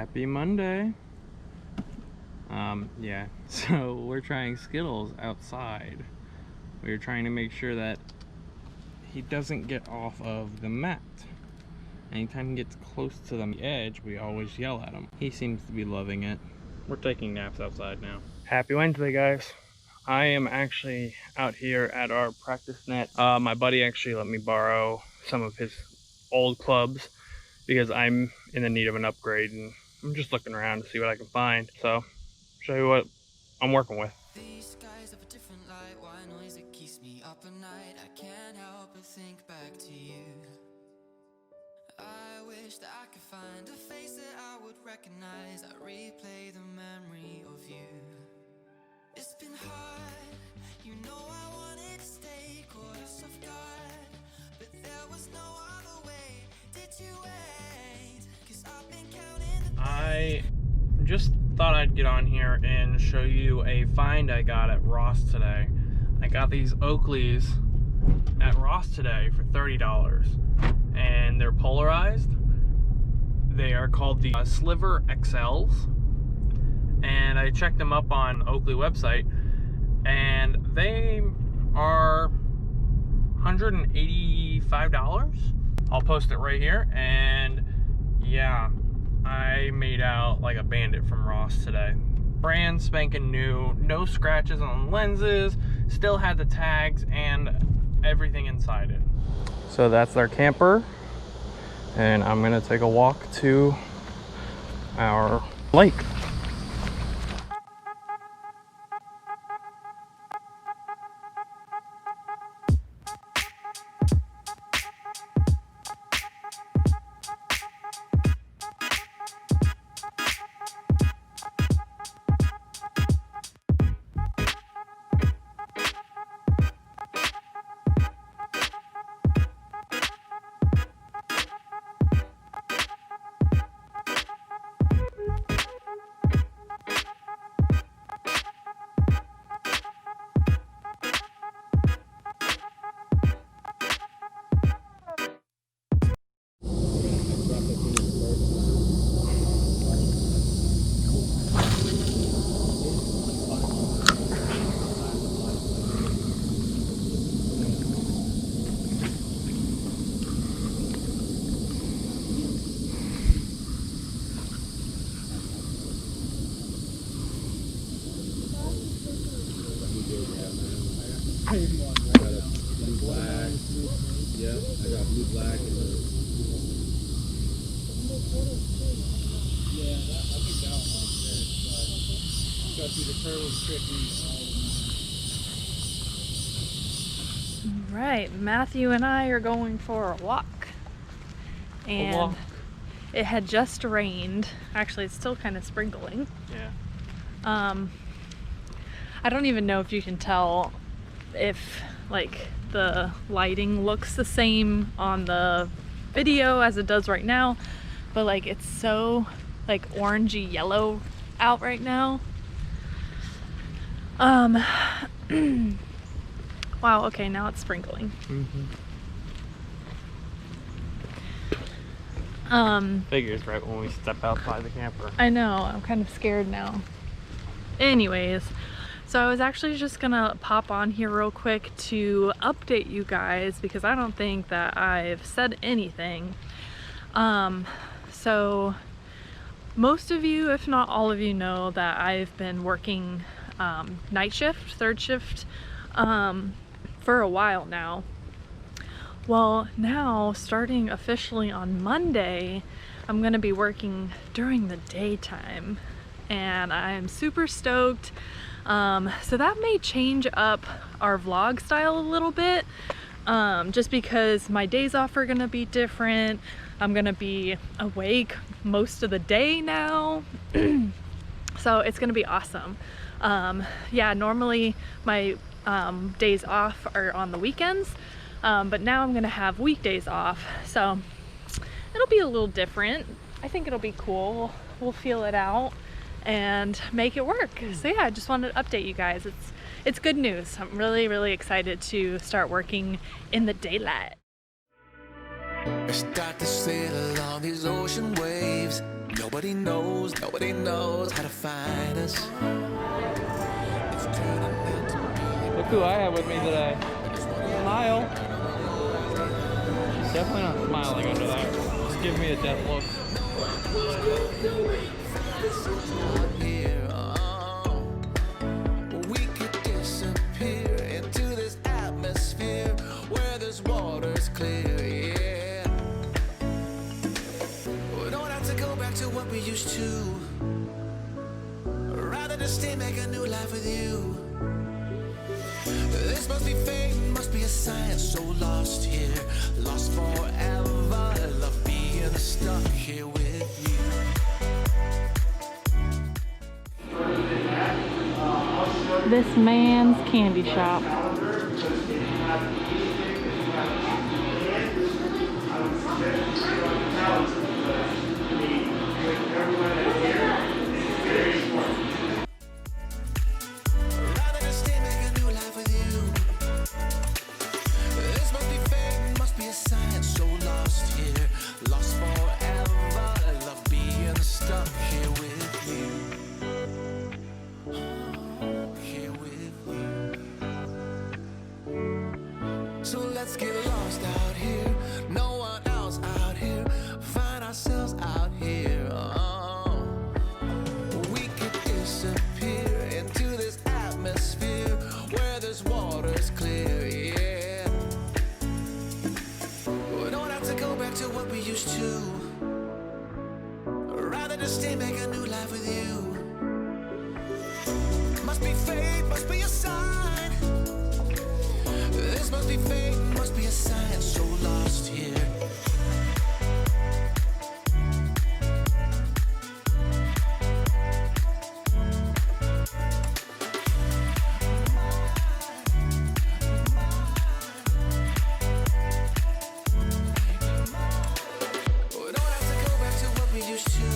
Happy Monday. Yeah, so we're trying Skittles outside. We're trying to make sure that he doesn't get off of the mat. Anytime he gets close to the edge, we always yell at him. He seems to be loving it. We're taking naps outside now. Happy Wednesday, guys. I am actually out here at our practice net. My buddy actually let me borrow some of his old clubs because I'm in the need of an upgrade, and I'm just looking around to see what I can find. So, show you what I'm working with. These skies have a different light, why noise it keeps me up at night. I can't help but think back to you. I wish that I could find a face that I would recognize. I replay the memory of you. It's been hard, you know I wanted to stay, caught us off guard, but there was no other way. Did you wait? 'Cause I've been counting the I just thought I'd get on here and show you a find I got at Ross today. I got these Oakleys at Ross today for $30, and they're polarized. They are called the Sliver XLs, and I checked them up on the Oakley website, and they are $185. I'll post it right here, and yeah, I made out like a bandit from Ross today. Brand spanking new, no scratches on lenses, still had the tags and everything inside it. So that's our camper, and I'm gonna take a walk to our lake. I got a blue black. Yeah, I got blue black and yeah, I think that one was there. Got through the turtles tricky. Right, Matthew and I are going for a walk. And it had just rained. Actually, it's still kind of sprinkling. Yeah. I don't even know if you can tell if like the lighting looks the same on the video as it does right now, but like it's so like orangey yellow out right now. Wow, okay, now it's sprinkling. Figures right when we step outside the camper. I know, I'm kind of scared now. Anyways, so I was actually just gonna pop on here real quick to update you guys because I don't think that I've said anything. So most of you, if not all of you, know that I've been working night shift, third shift, for a while now. Well, now starting officially on Monday, I'm gonna be working during the daytime, and I'm super stoked. So that may change up our vlog style a little bit, just because my days off are gonna be different. I'm gonna be awake most of the day now. So it's gonna be awesome. Yeah, normally my days off are on the weekends, but now I'm gonna have weekdays off, so it'll be a little different. I think it'll be cool. We'll feel it out and make it work. So yeah, I just wanted to update you guys. It's good news. I'm really excited to start working in the daylight. I start to sail along these ocean waves. Nobody knows how to find us. It's turning out to be Look who I have with me today. Smile. She's definitely not smiling under that. Just give me a death look. here. We could disappear into this atmosphere where this water's clear. Yeah. We don't have to go back to what we used to. Rather just stay, make a new life with you. This must be fate, must be a sign. So lost here, lost forever. Love being stuck here with you. This man's candy shop. Rather than stay, make a new life with you. This must be fate, must be a sign. So lost here, lost forever. Love being stuck here with you. Here with you. So let's get lost out here. No one else out here. Find ourselves out here. We could disappear into this atmosphere where this water's clear. Yeah. We don't have to go back to what we used to. Rather just stay, make a new life with you. Must be fate, must be a sign. This must be fate, must be a sign. So lost here. We don't have to go back to what we used to.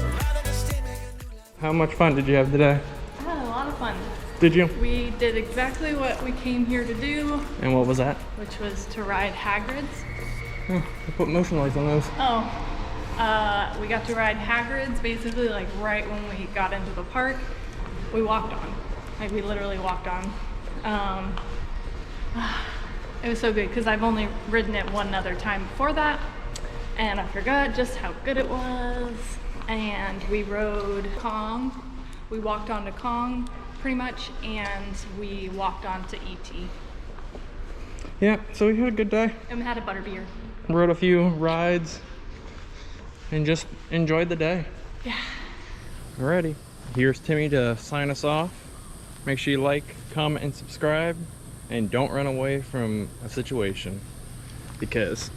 Rather just stay, make a new life. How much fun did you have today? I had a lot of fun. Did you? We did exactly what we came here to do, And what was that? which was to ride Hagrid's. Oh, I put motion lights on those. We got to ride Hagrid's basically like right when we got into the park. We walked on. Like we literally walked on. It was so good because I've only ridden it one other time before that and I forgot just how good it was. And we rode Kong. We walked on to Kong pretty much and we walked on to ET. Yeah, so we had a good day. And we had a butterbeer. Rode a few rides and just enjoyed the day. Yeah. Alrighty, here's Timmy to sign us off. Make sure you like, comment, and subscribe. And don't run away from a situation because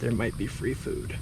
there might be free food.